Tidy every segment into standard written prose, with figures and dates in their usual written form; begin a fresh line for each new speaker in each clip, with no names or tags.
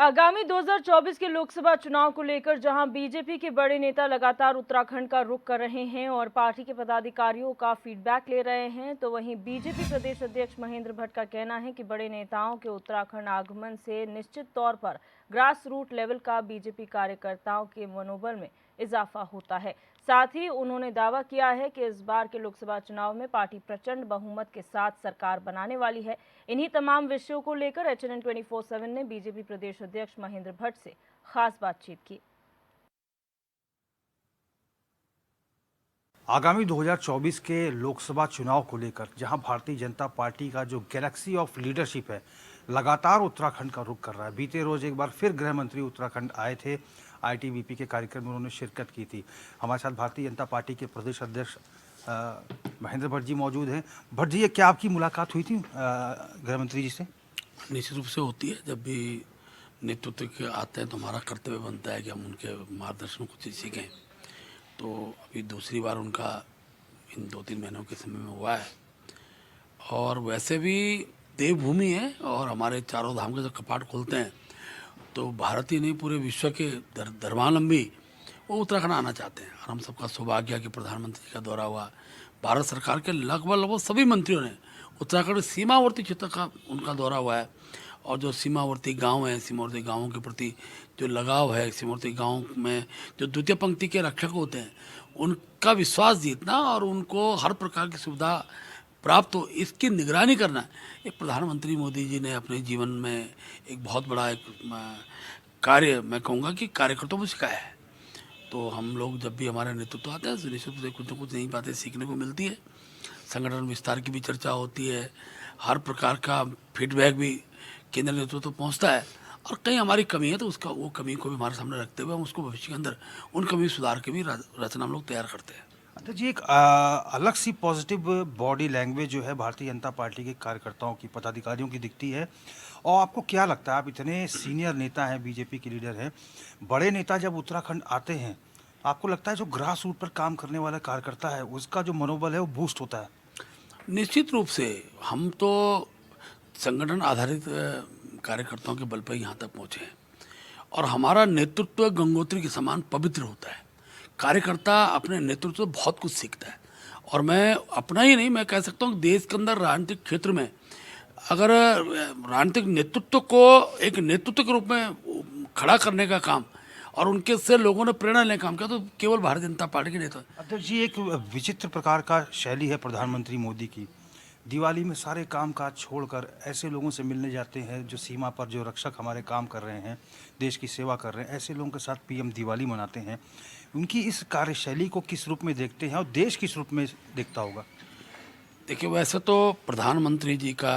आगामी 2024 के लोकसभा चुनाव को लेकर जहां बीजेपी के बड़े नेता लगातार उत्तराखंड का रुख कर रहे हैं और पार्टी के पदाधिकारियों का फीडबैक ले रहे हैं, तो वहीं बीजेपी प्रदेश अध्यक्ष महेंद्र भट्ट का कहना है कि बड़े नेताओं के उत्तराखंड आगमन से निश्चित तौर पर ग्रास रूट लेवल का बीजेपी कार्यकर्ताओं के मनोबल में इजाफा होता है। साथ ही उन्होंने दावा किया है कि इस बार के लोकसभा चुनाव में पार्टी प्रचंड बहुमत के साथ सरकार बनाने वाली है। इन्हीं तमाम विषयों को लेकर HNN 24/7 ने बीजेपी प्रदेश अध्यक्ष महेंद्र भट्ट से खास बातचीत की।
आगामी 2024 के लोकसभा चुनाव को लेकर जहां भारतीय जनता पार्टी का जो गैलेक्सी ऑफ लीडरशिप है लगातार उत्तराखंड का रुख कर रहा है। बीते रोज एक बार फिर गृह मंत्री उत्तराखंड आए थे। ITBP के कार्यक्रम में उन्होंने शिरकत की थी। हमारे साथ भारतीय जनता पार्टी के प्रदेश अध्यक्ष महेंद्र भट्ट जी मौजूद हैं। भट्ट जी, क्या आपकी मुलाकात हुई थी गृह मंत्री जी से?
निश्चित रूप से होती है। जब भी नेतृत्व के आते हैं तो हमारा कर्तव्य बनता है कि हम उनके मार्गदर्शन कुछ सीखें। तो अभी दूसरी बार उनका इन 2-3 महीनों के समय में हुआ है। और वैसे भी देवभूमि है और हमारे चारों धाम के जब कपाट खोलते हैं तो भारत ही नहीं पूरे विश्व के धर्मावलंबी वो उत्तराखंड आना चाहते हैं। और हम सबका सौभाग्य है कि प्रधानमंत्री का दौरा हुआ। भारत सरकार के लगभग सभी मंत्रियों ने उत्तराखंड सीमावर्ती क्षेत्र का उनका दौरा हुआ है। और जो सीमावर्ती गांव हैं, सीमावर्ती गांवों के प्रति जो लगाव है, सीमावर्ती गांव में जो द्वितीय पंक्ति के रक्षक होते हैं उनका विश्वास जीतना और उनको हर प्रकार की सुविधा प्राप्त हो, इसकी निगरानी करना एक प्रधानमंत्री मोदी जी ने अपने जीवन में एक बहुत बड़ा एक कार्य, मैं कहूँगा कि कार्यकर्ताओं को सिखाया है। तो हम लोग जब भी हमारे नेतृत्व आते हैं तो निश्चित रूप से कुछ न कुछ नई बातें सीखने को मिलती है। संगठन विस्तार की भी चर्चा होती है। हर प्रकार का फीडबैक भी केंद्र नेतृत्व पहुंचता है। और कहीं हमारी कमी है तो उसका वो कमी को भी हमारे सामने रखते हुए हम उसको भविष्य के अंदर उन कमी सुधार के भी रचना हम लोग तैयार करते हैं।
अच्छा जी, एक अलग सी पॉजिटिव बॉडी लैंग्वेज जो है भारतीय जनता पार्टी के कार्यकर्ताओं की, पदाधिकारियों की दिखती है। और आपको क्या लगता है, आप इतने सीनियर नेता हैं, बीजेपी के लीडर हैं, बड़े नेता जब उत्तराखंड आते हैं आपको लगता है जो ग्रास रूट पर काम करने वाला कार्यकर्ता है उसका जो मनोबल है वो बूस्ट होता है?
निश्चित रूप से हम तो संगठन आधारित कार्यकर्ताओं के बल पर यहाँ तक पहुँचे हैं और हमारा नेतृत्व गंगोत्री के समान पवित्र होता है। कार्यकर्ता अपने नेतृत्व से बहुत कुछ सीखता है। और मैं अपना ही नहीं, मैं कह सकता हूँ देश के अंदर राजनीतिक क्षेत्र में अगर राजनीतिक नेतृत्व को एक नेतृत्व के रूप में खड़ा करने का काम और उनके से लोगों ने प्रेरणा लेने का काम किया तो केवल भारतीय जनता पार्टी के नेता।
अध्यक्ष जी, एक विचित्र प्रकार का शैली है प्रधानमंत्री मोदी की। दिवाली में सारे काम काज छोड़कर ऐसे लोगों से मिलने जाते हैं जो सीमा पर, जो रक्षक हमारे काम कर रहे हैं, देश की सेवा कर रहे हैं, ऐसे लोगों के साथ PM दिवाली मनाते हैं। उनकी इस कार्यशैली को किस रूप में देखते हैं और देश किस रूप में देखता होगा?
देखिए, वैसे तो प्रधानमंत्री जी का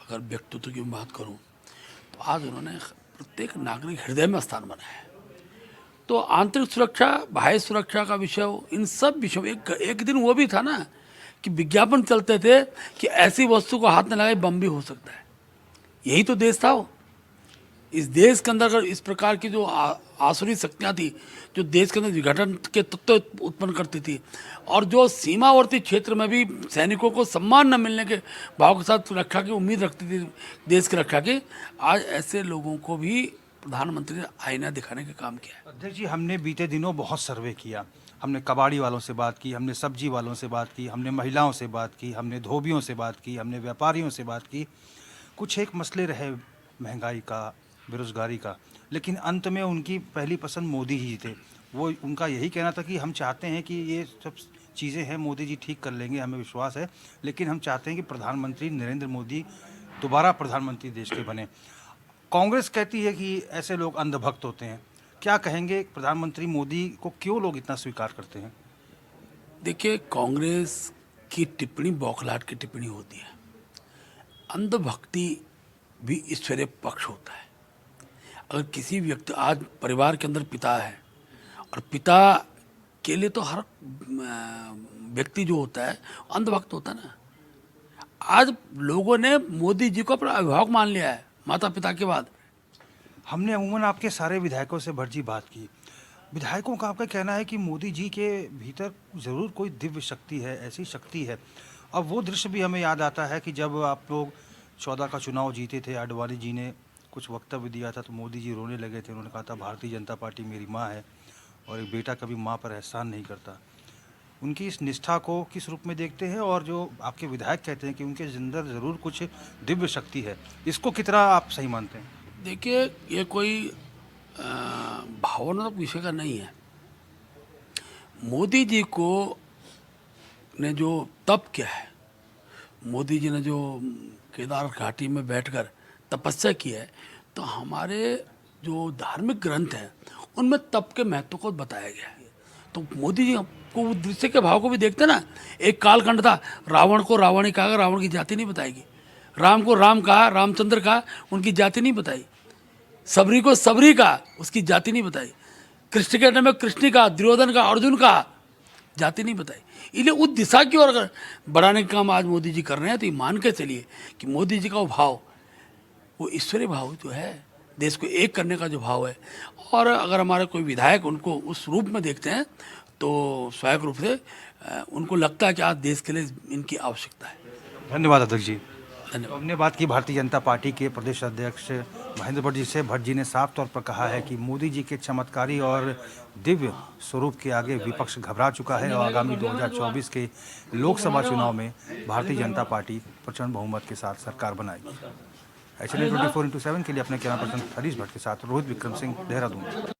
अगर व्यक्तित्व की बात करूं तो आज उन्होंने प्रत्येक नागरिक हृदय में स्थान बनाया है। तो आंतरिक सुरक्षा, बाह्य सुरक्षा का विषय हो, इन सब विषयों एक दिन वो भी था ना कि विज्ञापन चलते थे कि ऐसी वस्तु को हाथ में लगाए बम भी हो सकता है। यही तो देश था वो। इस देश के अंदर अगर इस प्रकार की जो आसुरी शक्तियाँ थी जो देश के अंदर विघटन के तत्व उत्पन्न करती थी और जो सीमावर्ती क्षेत्र में भी सैनिकों को सम्मान न मिलने के भाव के साथ रक्षा की उम्मीद रखती थी, देश की रक्षा की, आज ऐसे लोगों को भी प्रधानमंत्री ने आईना दिखाने का काम किया है।
अध्यक्ष जी, हमने बीते दिनों बहुत सर्वे किया। हमने कबाड़ी वालों से बात की, हमने सब्जी वालों से बात की, हमने महिलाओं से बात की, हमने धोबियों से बात की, हमने व्यापारियों से बात की। कुछ एक मसले रहे महंगाई का, बेरोजगारी का, लेकिन अंत में उनकी पहली पसंद मोदी ही थे। वो उनका यही कहना था कि हम चाहते हैं कि ये सब चीज़ें हैं मोदी जी ठीक कर लेंगे, हमें विश्वास है, लेकिन हम चाहते हैं कि प्रधानमंत्री नरेंद्र मोदी दोबारा प्रधानमंत्री देश के बने। कांग्रेस कहती है कि ऐसे लोग अंधभक्त होते हैं। क्या कहेंगे, प्रधानमंत्री मोदी को क्यों लोग इतना स्वीकार करते हैं?
देखिए, कांग्रेस की टिप्पणी बौखलाहट की टिप्पणी होती है। अंधभक्ति भी ईश्वरीय पक्ष होता है। अगर किसी व्यक्ति, आज परिवार के अंदर पिता है और पिता के लिए तो हर व्यक्ति जो होता है अंधभक्त होता है ना। आज लोगों ने मोदी जी को अपना अभिभावक मान लिया है माता पिता के बाद।
हमने अमूमन आपके सारे विधायकों से भट्ट जी बात की। विधायकों का आपका कहना है कि मोदी जी के भीतर ज़रूर कोई दिव्य शक्ति है, ऐसी शक्ति है। अब वो दृश्य भी हमें याद आता है कि जब आप लोग 14 का चुनाव जीते थे, आडवाणी जी ने कुछ वक्तव्य दिया था तो मोदी जी रोने लगे थे। उन्होंने कहा था भारतीय जनता पार्टी मेरी माँ है और एक बेटा कभी माँ पर एहसान नहीं करता। उनकी इस निष्ठा को किस रूप में देखते हैं, और जो आपके विधायक कहते हैं कि उनके अंदर ज़रूर कुछ दिव्य शक्ति है, इसको कितना आप सही मानते हैं?
देखिए, ये कोई भावनात्मक विषय का नहीं है। मोदी जी को ने जो तप किया है, मोदी जी ने जो केदार घाटी में बैठकर तपस्या की है, तो हमारे जो धार्मिक ग्रंथ हैं उनमें तप के महत्व को बताया गया है। तो मोदी जी को उस दृश्य के भाव को भी देखते ना। एक कालखंड था, रावण को रावण ही कहा, रावण की जाति नहीं बताएगी। राम को राम कहा, रामचंद्र कहा, उनकी जाति नहीं बताई। सबरी को सबरी कहा, उसकी जाति नहीं बताई। कृष्ण के नाम में कृष्ण का, दुर्योधन का, अर्जुन का, जाति नहीं बताई। इसलिए उस दिशा की ओर अगर बढ़ाने का काम आज मोदी जी कर रहे हैं, तो ये मान के चलिए कि मोदी जी का वो भाव, वो ईश्वरीय भाव जो है, देश को एक करने का जो भाव है, और अगर हमारे कोई विधायक उनको उस रूप में देखते हैं तो स्वाभाविक रूप से उनको लगता है कि आज देश के लिए इनकी आवश्यकता है।
धन्यवाद अध्यक्ष जी।
धन्यवाद।
हमने बात की भारतीय जनता पार्टी के प्रदेश अध्यक्ष महेंद्र भट्ट जी से। भट्ट जी ने साफ तौर पर कहा है कि मोदी जी के चमत्कारी और दिव्य स्वरूप के आगे विपक्ष घबरा चुका है और आगामी 2024 के लोकसभा चुनाव में भारतीय जनता पार्टी प्रचंड बहुमत के साथ सरकार बनाएगी। HNN 24/7 के लिए अपने कैमरा पर्सन हरीश भट्ट के साथ रोहित विक्रम सिंह, देहरादून।